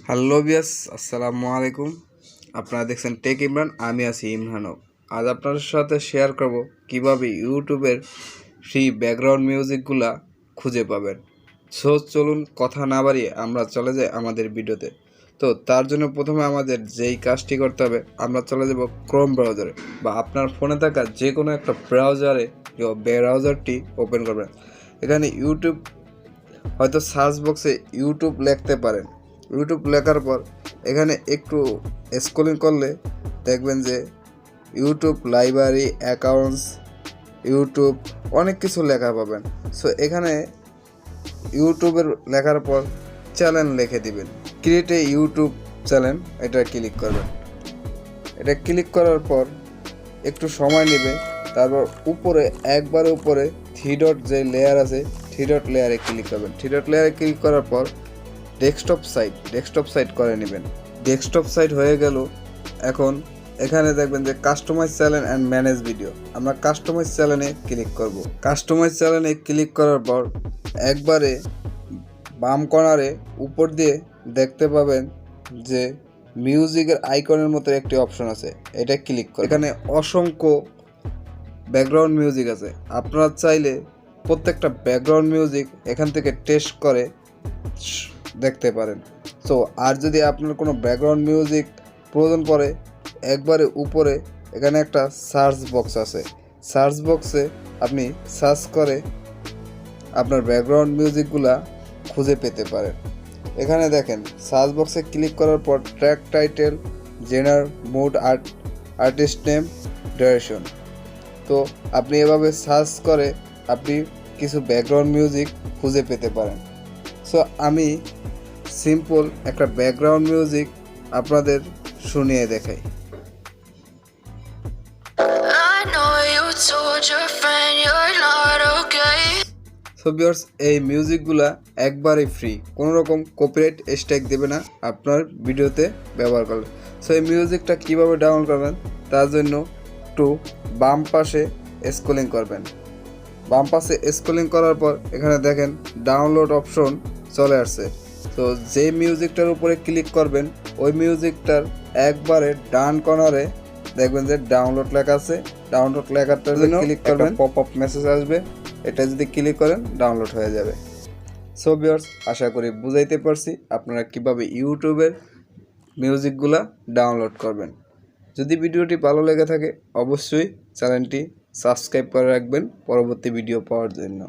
Hello বিয়াস, আসসালামু আলাইকুম। আপনারা দেখছেন টেক ইমরান, আমি আছি ইমরান। আজ আপনাদের সাথে শেয়ার করব কিভাবে ইউটিউবের ফ্রি ব্যাকগ্রাউন্ড মিউজিকগুলা খুঁজে পাবেন। সো চলুন কথা না বাড়িয়ে আমরা চলে যাই আমাদের ভিডিওতে। তো তার জন্য প্রথমে আমাদের যেই কাজটি করতে হবে, আমরা চলে যাব ক্রোম ব্রাউজারে বা আপনার ফোনে থাকা যে কোনো একটা ব্রাউজারটি ওপেন করবেন। এখানে ইউটিউব হয়তো সার্চ বক্সে ইউটিউব লিখতে পারেন। ইউটিউব লেখার পর এখানে একটু স্ক্রলিং করলে দেখবেন যে ইউটিউব লাইব্রেরি, অ্যাকাউন্টস, ইউটিউব অনেক কিছু লেখা পাবেন। সো এখানে ইউটিউবের লেখার পর চ্যানেল লিখে দিবেন, ক্রিয়েট এ ইউটিউব চ্যানেল, এটা ক্লিক করবেন। এটা ক্লিক করার পর একটু সময় নেবে, তারপর একবারে উপরে থ্রি ডট যে লেয়ার আছে, থ্রি ডট লেয়ারে ক্লিক করবেন। থ্রি ডট লেয়ারে ক্লিক করার পর ডেস্কটপ সাইট করে নেবেন। ডেস্কটপ সাইট হয়ে গেল। এখন এখানে দেখবেন যে customise channel and manage video, আমরা কাস্টমাইজ চ্যানেলে ক্লিক করব। কাস্টমাইজ চ্যানেলে ক্লিক করার পর একবারে বাম কর্নারে উপর দিয়ে দেখতে পাবেন যে মিউজিকের আইকনের মতো একটি অপশন আছে, এটা ক্লিক করুন। এখানে অসংখ্য ব্যাকগ্রাউন্ড মিউজিক আছে, আপনারা চাইলে প্রত্যেকটা ব্যাকগ্রাউন্ড মিউজিক এখান থেকে টেস্ট করে দেখতে পারেন। সো আর যদি আপনার কোনো ব্যাকগ্রাউন্ড মিউজিক প্রয়োজন পড়ে, একবারে উপরে এখানে একটা সার্চ বক্স আছে, সার্চ বক্সে আপনি সার্চ করে আপনার ব্যাকগ্রাউন্ড মিউজিকগুলা খুঁজে পেতে পারেন। এখানে দেখেন সার্চ বক্সে ক্লিক করার পর ট্র্যাক টাইটেল, জেনার, মুড, আর্টিস্ট নেম, ডিউরেশন। তো আপনি এভাবে সার্চ করে আপনি কিছু ব্যাকগ্রাউন্ড মিউজিক খুঁজে পেতে পারেন। সো আমি সিম্পল একটা ব্যাকগ্রাউন্ড মিউজিক আপনাদের শুনিয়ে দেখাই। সো ভিউয়ার্স, এই মিউজিকগুলা একবারে ফ্রি, কোনো রকম কপিরাইট স্ট্রাইক দেবে না আপনার ভিডিওতে ব্যবহার করলে। সো এই মিউজিকটা কীভাবে ডাউনলোড করবেন, তার জন্য একটু বাম পাশে স্ক্রলিং করবেন। বাম পাশে স্ক্রলিং করার পর এখানে দেখেন ডাউনলোড অপশন চলে আসছে। তো যে মিউজিকটার উপরে ক্লিক করবেন, ওই মিউজিকটার একবারে ডান কর্নারে দেখবেন যে ডাউনলোড লেখা আছে। ডাউনলোড লেখাটার জন্য ক্লিক করবেন, পপ আপ মেসেজ আসবে, এটা যদি ক্লিক করেন ডাউনলোড হয়ে যাবে। সো ভিউয়ার্স, আশা করি বুঝাইতে পারছি আপনারা কিভাবে ইউটিউবের মিউজিকগুলা ডাউনলোড করবেন। যদি ভিডিওটি ভালো লেগে থাকে অবশ্যই চ্যানেলটি সাবস্ক্রাইব করে রাখবেন পরবর্তী ভিডিও পাওয়ার জন্য।